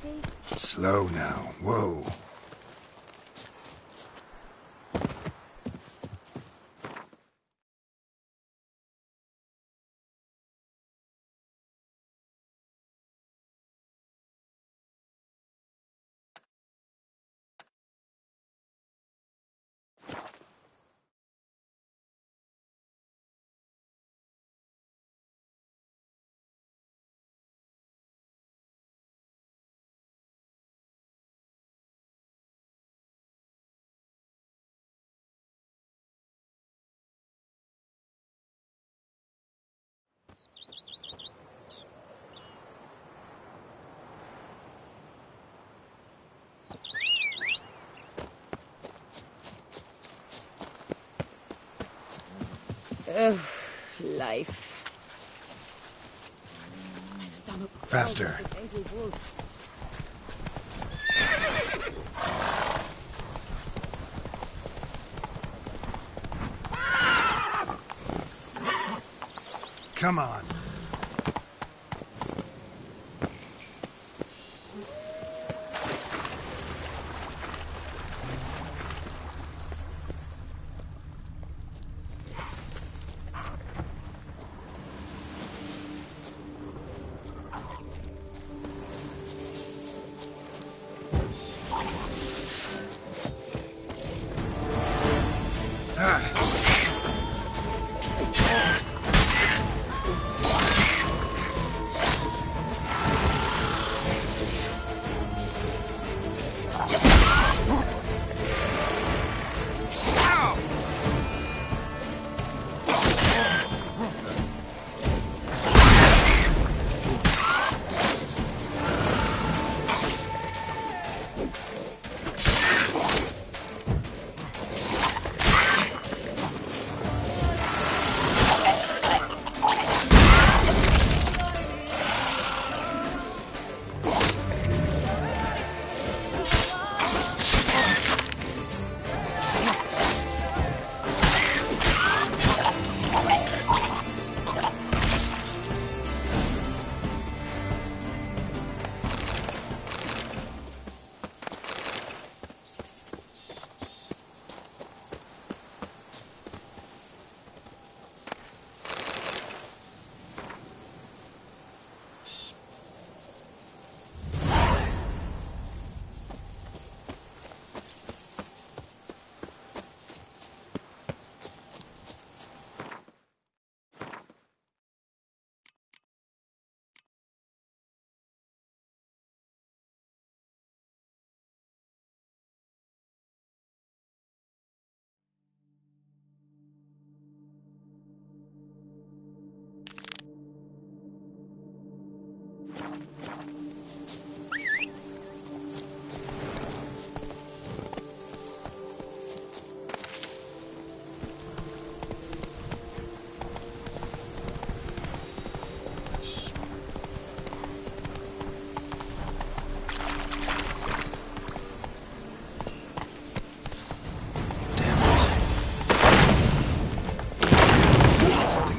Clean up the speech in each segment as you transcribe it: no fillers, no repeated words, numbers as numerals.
ladies? Slow now. Whoa. Ugh, life. My stomach. Faster. growls like an angry wolf. Come on.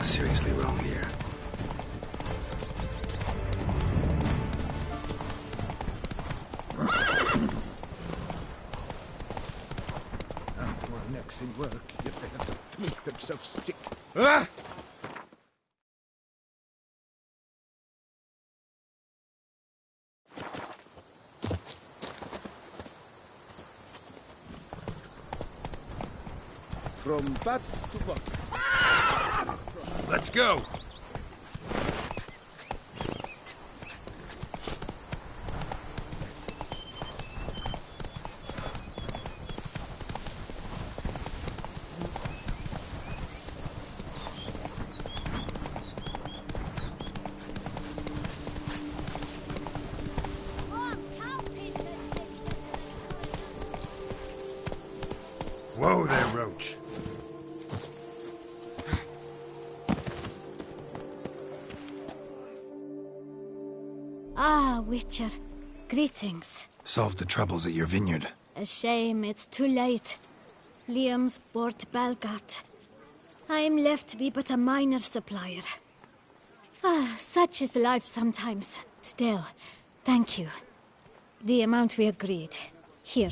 Seriously wrong here. Our necks in work, yet they have to make themselves sick. Ah! From bats to buts. Let's go! Whoa there, Roach. Ah, Witcher. Greetings. Solved the troubles at your vineyard. A shame it's too late. Liam's bought Belgat. I am left to be but a minor supplier. Ah, such is life sometimes. Still, thank you. The amount we agreed. Here.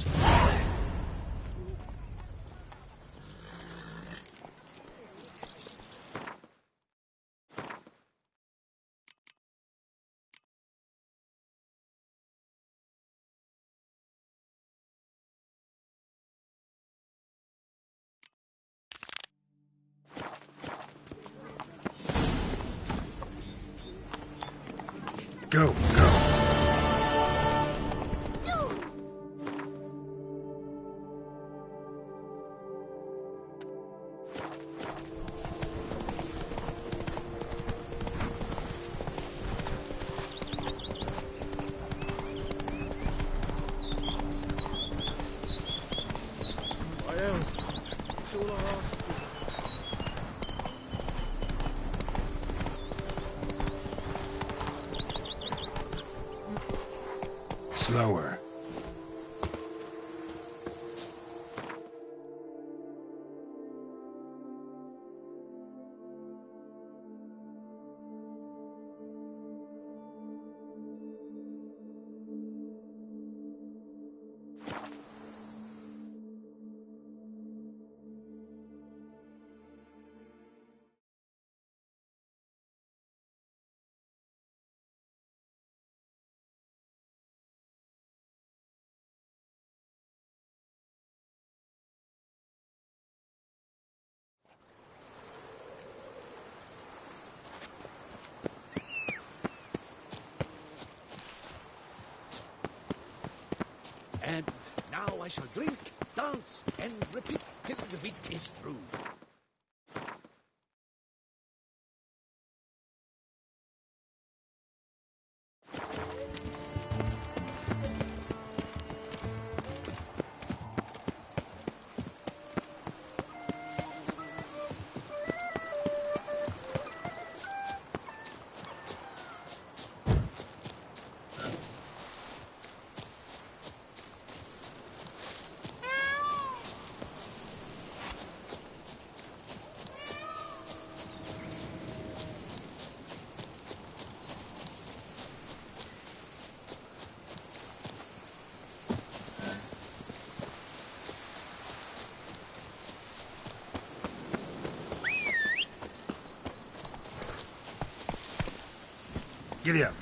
Go, go. Slower. And now I shall drink, dance, and repeat till the week is through. Giddy up.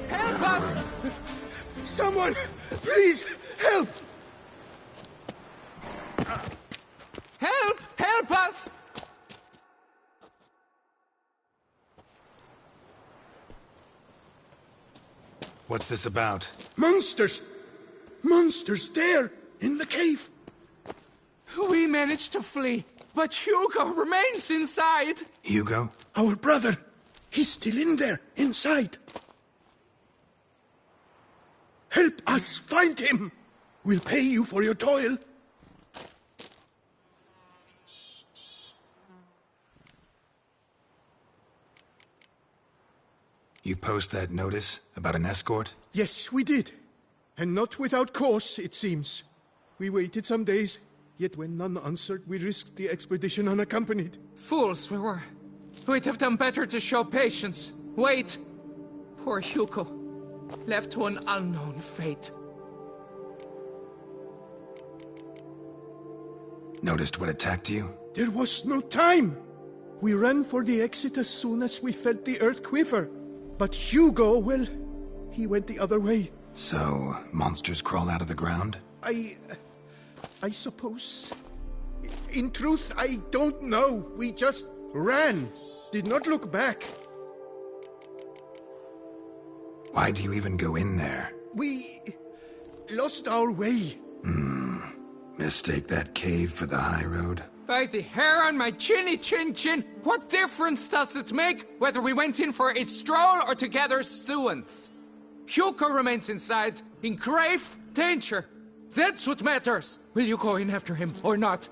Help us! Someone, please, help! Help us! What's this about? Monsters! Monsters there, in the cave! We managed to flee, but Hugo remains inside. Hugo? Our brother! He's still in there, inside! Help us find him! We'll pay you for your toil. You post that notice about an escort? Yes, we did. And not without cause, it seems. We waited some days, yet when none answered, we risked the expedition unaccompanied. Fools we were. We'd have done better to show patience. Wait. Poor Hugo. Left to an unknown fate. Noticed what attacked you? There was no time. We ran for the exit as soon as we felt the earth quiver. But Hugo, well, he went the other way. So, monsters crawl out of the ground? I suppose. In truth, I don't know. We just ran. Did not look back. Why do you even go in there? We lost our way. Mistake that cave for the high road? By the hair on my chinny chin chin, what difference does it make whether we went in for a stroll or to gather students? Hugo remains inside, in grave danger. That's what matters! Will you go in after him, or not?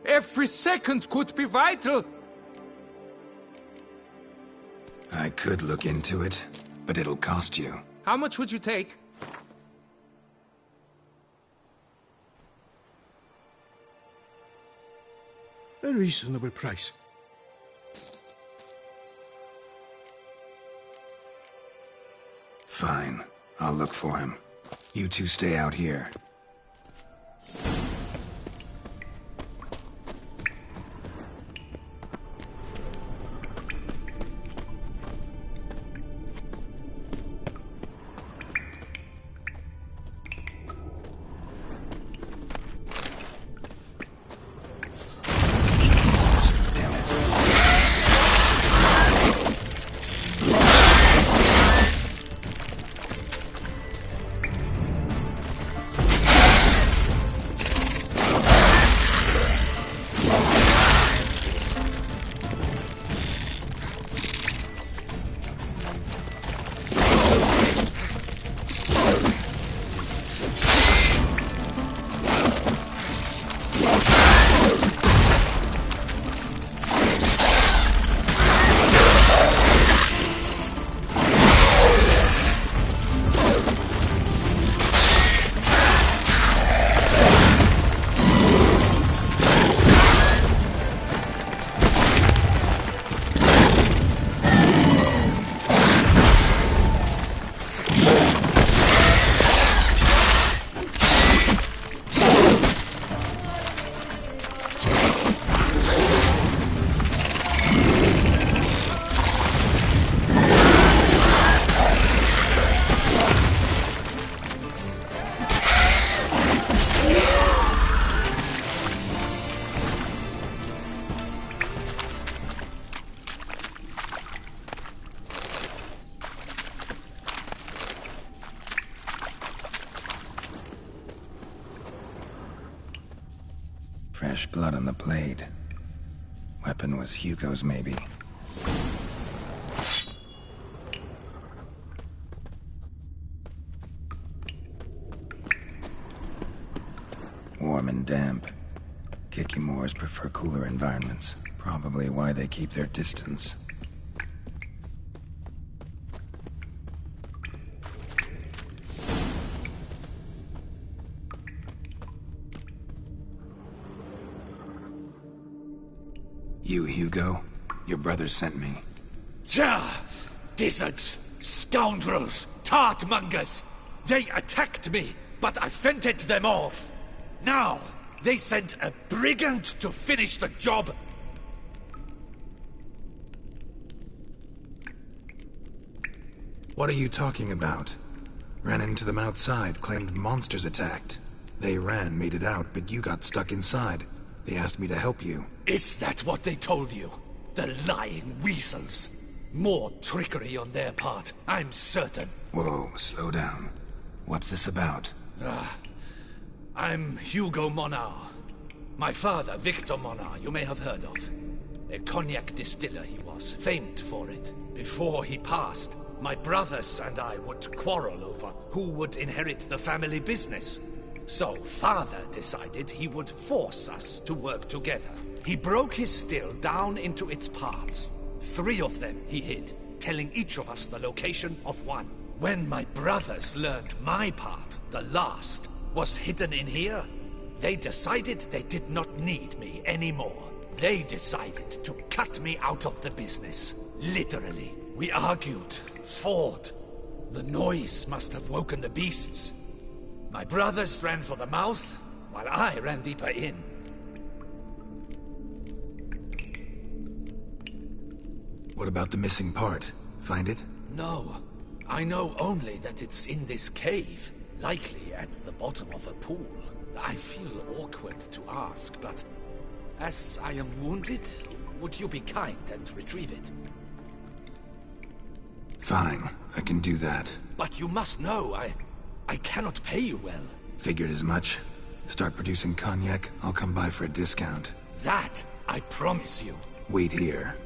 Every second could be vital! I could look into it, but it'll cost you. How much would you take? A reasonable price. Fine. I'll look for him. You two stay out here. Damn it. Fresh blood on the blade. Weapon was Hugo's, maybe. Warm and damp. Kikimores prefer cooler environments. Probably why they keep their distance. You, Hugo? Your brother sent me. Ja! Dizzards! Scoundrels! Tartmongers! They attacked me, but I fended them off. Now, they sent a brigand to finish the job. What are you talking about? Ran into them outside, claimed monsters attacked. They ran, made it out, but you got stuck inside. They asked me to help you. Is that what they told you? The lying weasels. More trickery on their part, I'm certain. Whoa, slow down. What's this about? I'm Hugo Monar. My father, Victor Monar, you may have heard of. A cognac distiller he was, famed for it. Before he passed, my brothers and I would quarrel over who would inherit the family business. So, father decided he would force us to work together. He broke his still down into its parts. 3 of them he hid, telling each of us the location of one. When my brothers learned my part, the last, was hidden in here, they decided they did not need me anymore. They decided to cut me out of the business. Literally. We argued, fought. The noise must have woken the beasts. My brothers ran for the mouth, while I ran deeper in. What about the missing part? Find it? No. I know only that it's in this cave, likely at the bottom of a pool. I feel awkward to ask, but as I am wounded, would you be kind and retrieve it? Fine, I can do that. But you must know, I cannot pay you well. Figured as much. Start producing cognac, I'll come by for a discount. That, I promise you. Wait here.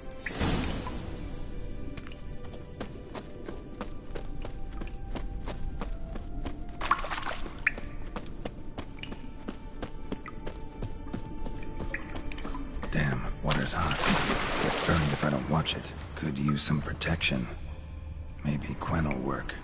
water's hot. Get burned if I don't watch it. Could use some protection. Maybe Quen will work.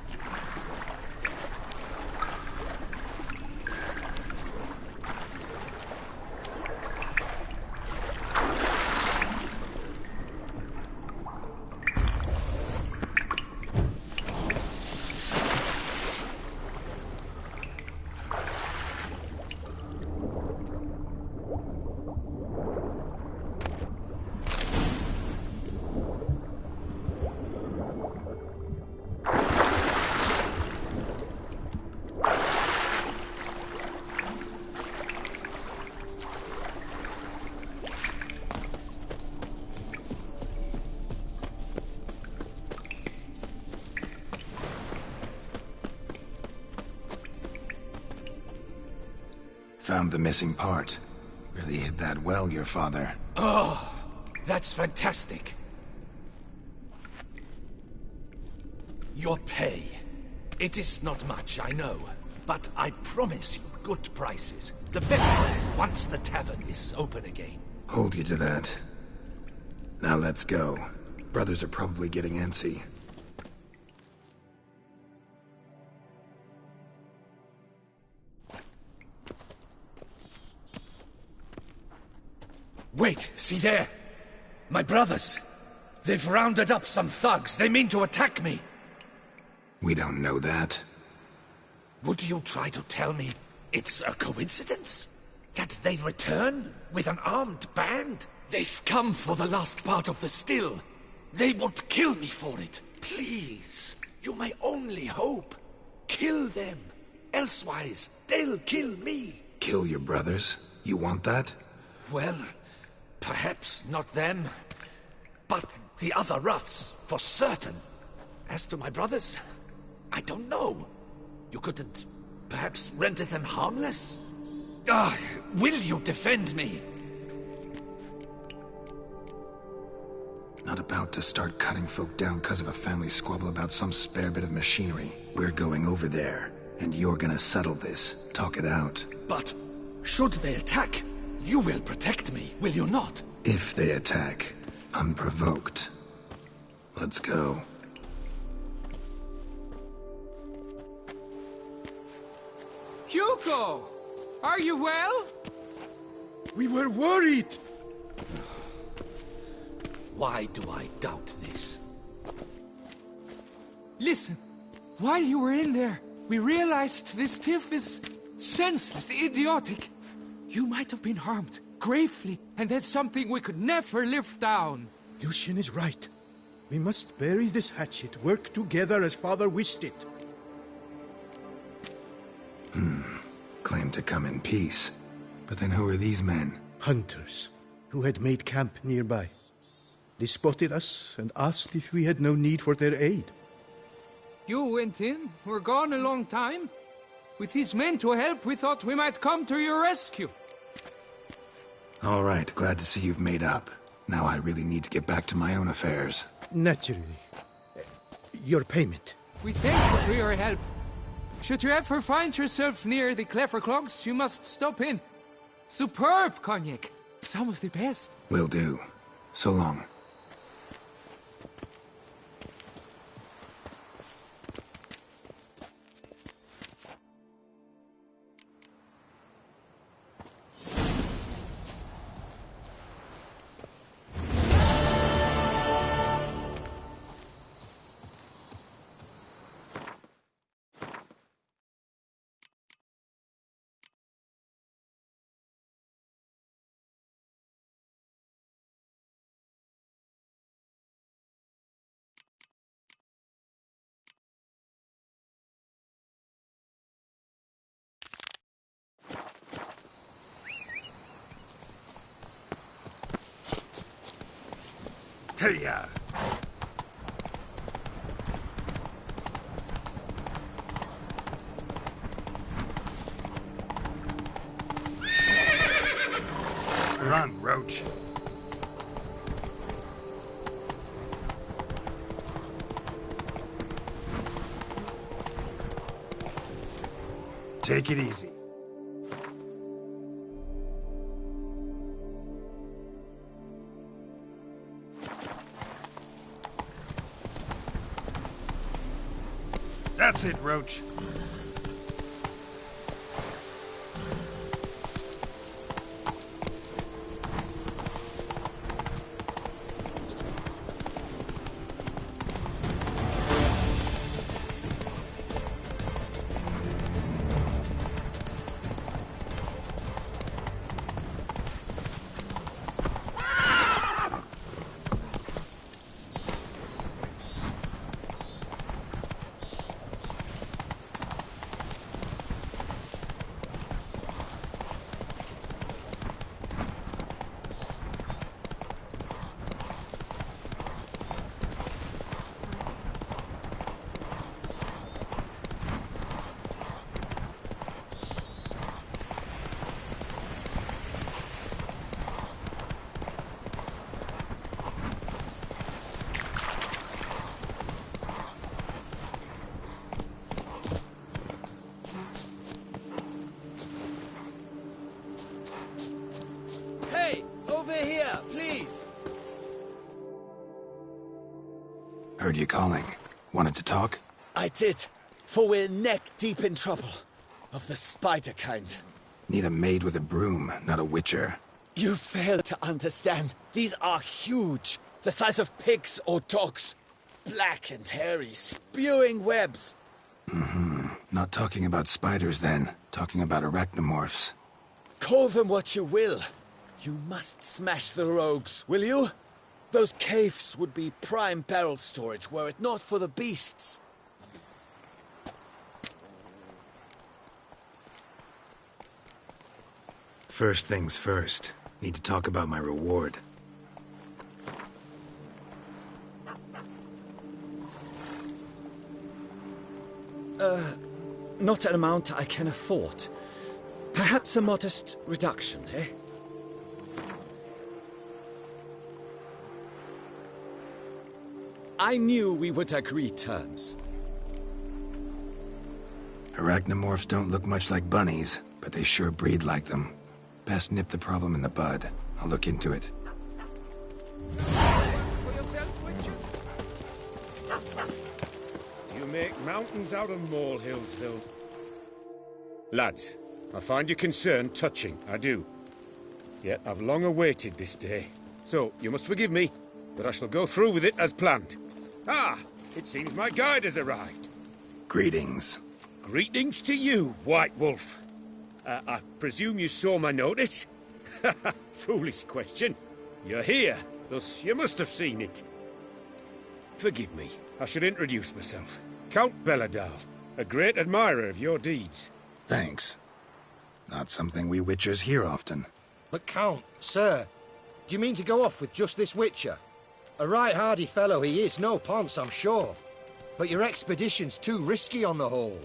Found the missing part. Really hid that well, your father. Oh, that's fantastic. Your pay. It is not much, I know. But I promise you good prices. The best once the tavern is open again. Hold you to that. Now let's go. Brothers are probably getting antsy. Wait, see there? My brothers. They've rounded up some thugs. They mean to attack me. We don't know that. Would you try to tell me it's a coincidence? That they return with an armed band? They've come for the last part of the still. They would kill me for it. Please, you may only hope. Kill them. Elsewise, they'll kill me. Kill your brothers? You want that? Well, perhaps not them, but the other roughs, for certain. As to my brothers, I don't know. You couldn't perhaps render them harmless? Will you defend me? Not about to start cutting folk down because of a family squabble about some spare bit of machinery. We're going over there, and you're gonna settle this. Talk it out. But should they attack, you will protect me, will you not? If they attack, unprovoked. Let's go. Hugo! Are you well? We were worried. Why do I doubt this? Listen, while you were in there, we realized this tiff is senseless, idiotic. You might have been harmed, gravely, and that's something we could never live down. Lucian is right. We must bury this hatchet, work together as Father wished it. Claimed to come in peace. But then who are these men? Hunters, who had made camp nearby. They spotted us and asked if we had no need for their aid. You went in, were gone a long time. With these men to help, we thought we might come to your rescue. All right, glad to see you've made up. Now I really need to get back to my own affairs. Naturally. Your payment. We thank you for your help. Should you ever find yourself near the Clever Clogs, you must stop in. Superb cognac. Some of the best. Will do. So long. Hey-ya! Run, Roach. Take it easy. That's it, Roach. Heard you calling. Wanted to talk? I did, for we're neck-deep in trouble. Of the spider kind. Need a maid with a broom, not a witcher. You fail to understand. These are huge. The size of pigs or dogs. Black and hairy, spewing webs. Not talking about spiders then. Talking about arachnomorphs. Call them what you will. You must smash the rogues, will you? Those caves would be prime barrel storage were it not for the beasts. First things first. Need to talk about my reward. Not an amount I can afford. Perhaps a modest reduction, eh? I knew we would agree terms. Arachnomorphs don't look much like bunnies, but they sure breed like them. Best nip the problem in the bud. I'll look into it. For yourself, Witcher? You make mountains out of molehills, Phil. Lads, I find your concern touching, I do. Yet I've long awaited this day. So, you must forgive me, but I shall go through with it as planned. Ah, it seems my guide has arrived. Greetings. Greetings to you, White Wolf. I presume you saw my notice? Foolish question. You're here, thus you must have seen it. Forgive me, I should introduce myself. Count Belladal, a great admirer of your deeds. Thanks. Not something we witchers hear often. But Count, sir, do you mean to go off with just this witcher? A right hardy fellow he is, no ponce, I'm sure. But your expedition's too risky on the whole.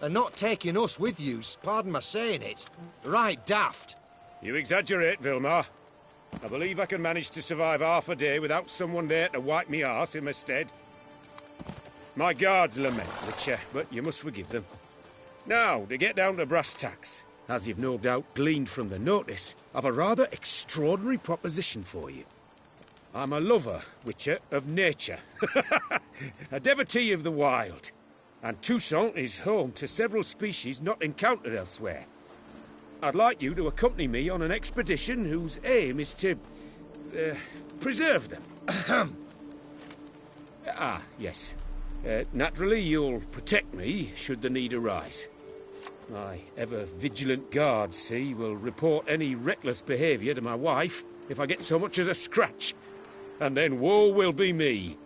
And not taking us with you's, pardon my saying it, right daft. You exaggerate, Vilmar. I believe I can manage to survive half a day without someone there to wipe me arse in my stead. My guards lament, Witcher, but you must forgive them. Now, to get down to brass tacks, as you've no doubt gleaned from the notice, I've a rather extraordinary proposition for you. I'm a lover, Witcher, of nature. A devotee of the wild. And Toussaint is home to several species not encountered elsewhere. I'd like you to accompany me on an expedition whose aim is to preserve them. Yes. Naturally, you'll protect me should the need arise. My ever-vigilant guards, see, will report any reckless behaviour to my wife if I get so much as a scratch. And then woe will be me.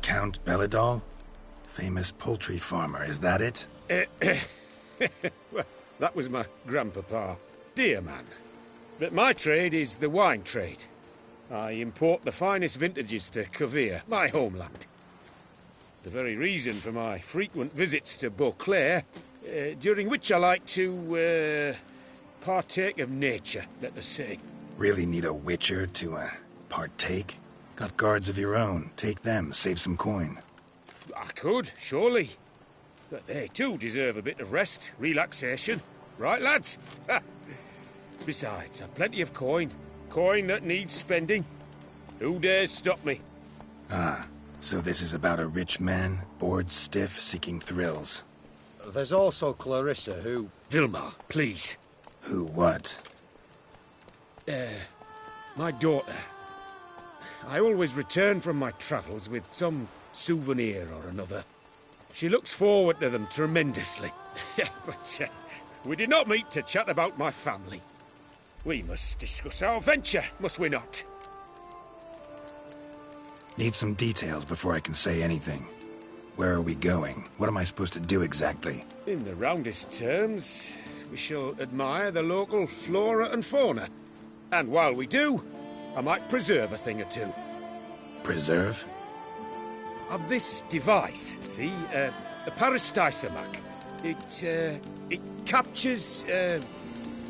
Count Belladal? Famous poultry farmer, is that it? Well, that was my grandpapa. Dear man. But my trade is the wine trade. I import the finest vintages to Covere, my homeland. The very reason for my frequent visits to Beauclair, during which I like to, partake of nature, let us say. Really need a witcher to, partake? Got guards of your own. Take them, save some coin. I could, surely. But they too deserve a bit of rest, relaxation. Right, lads? Besides, I've plenty of coin. Coin that needs spending. Who dares stop me? So this is about a rich man, bored stiff, seeking thrills. There's also Clarissa, who... Vilma, please. Who what? My daughter. I always return from my travels with some souvenir or another. She looks forward to them tremendously. But we did not meet to chat about my family. We must discuss our venture, must we not? Need some details before I can say anything. Where are we going? What am I supposed to do exactly? In the roundest terms, we shall admire the local flora and fauna. And while we do, I might preserve a thing or two. Preserve? Of this device, see? A parastisomac. It captures,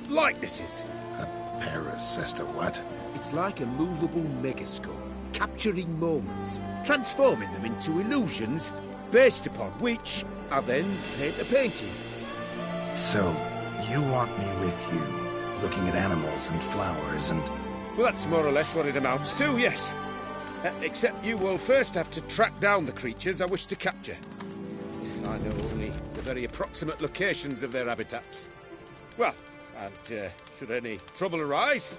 likenesses. A parasesta what? It's like a movable megascope, capturing moments, transforming them into illusions, based upon which I then paint a painting. So, you want me with you, looking at animals and flowers and... Well, that's more or less what it amounts to, yes. Except you will first have to track down the creatures I wish to capture. I know only the very approximate locations of their habitats. Well, and should any trouble arise,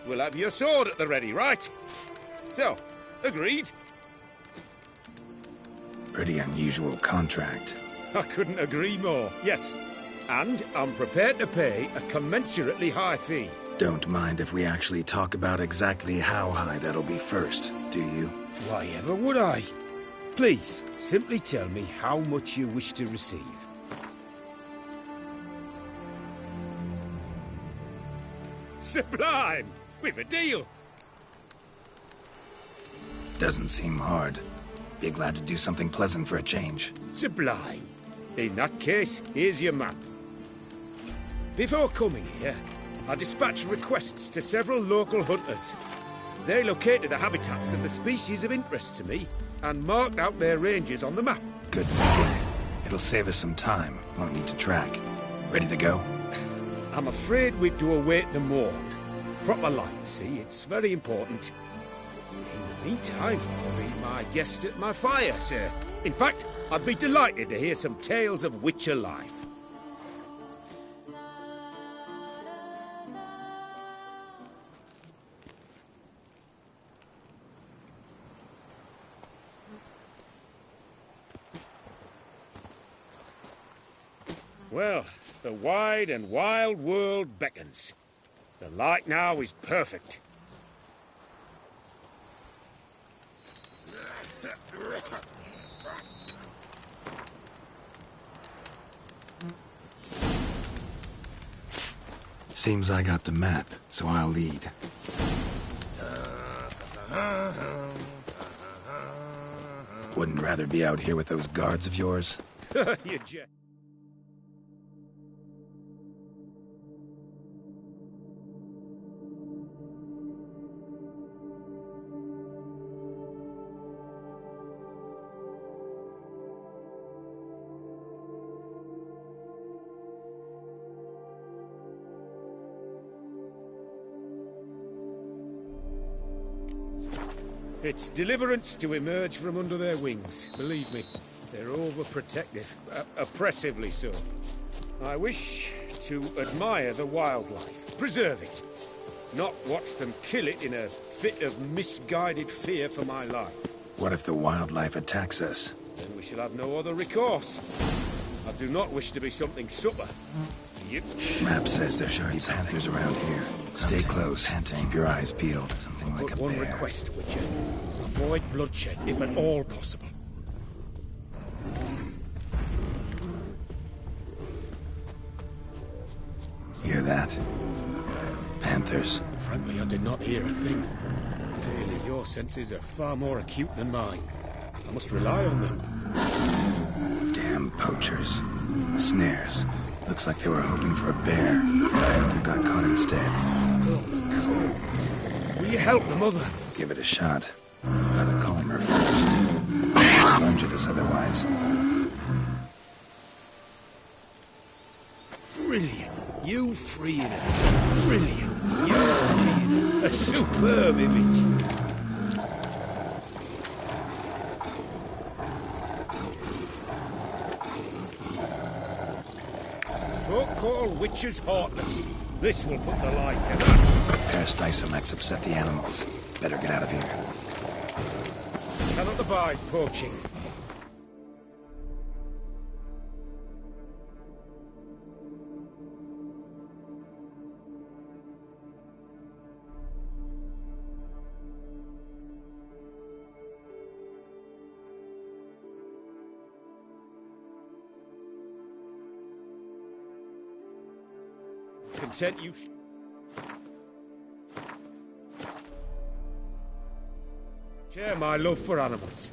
we'll have your sword at the ready, right? So, agreed? Pretty unusual contract. I couldn't agree more, yes. And I'm prepared to pay a commensurately high fee. Don't mind if we actually talk about exactly how high that'll be first, do you? Why ever would I? Please, simply tell me how much you wish to receive. Sublime! We've a deal! Doesn't seem hard. Be glad to do something pleasant for a change. Sublime. In that case, here's your map. Before coming here, I dispatched requests to several local hunters. They located the habitats of the species of interest to me and marked out their ranges on the map. Good thinking. It'll save us some time. Won't need to track. Ready to go? I'm afraid we've to await the morn. Proper light, see? It's very important. In the meantime, be my guest at my fire, sir. In fact, I'd be delighted to hear some tales of Witcher life. Well, the wide and wild world beckons. The light now is perfect. Seems I got the map, so I'll lead. Wouldn't rather be out here with those guards of yours? You jet. It's deliverance to emerge from under their wings. Believe me, they're overprotective, oppressively so. I wish to admire the wildlife, preserve it, not watch them kill it in a fit of misguided fear for my life. What if the wildlife attacks us? Then we shall have no other recourse. I do not wish to be something supper. Map says there should be panthers around here. Stay close. Keep your eyes peeled. Something like But a one bear. request, Witcher. Avoid bloodshed, if at all possible. Hear that? Panthers. Frankly, I did not hear a thing. Clearly, your senses are far more acute than mine. I must rely on them. Damn poachers. Snares. Looks like they were hoping for a bear. I hope you got caught instead. Will you help the mother? Give it a shot. Gotta calm her first. Lunge at us otherwise. Brilliant. You freeing her. Brilliant. You freeing her. A superb image. witcher's heartless. This will put the light to that. Peristysomex upset the animals. Better get out of here. Cannot abide poaching. Content you... Share my love for animals.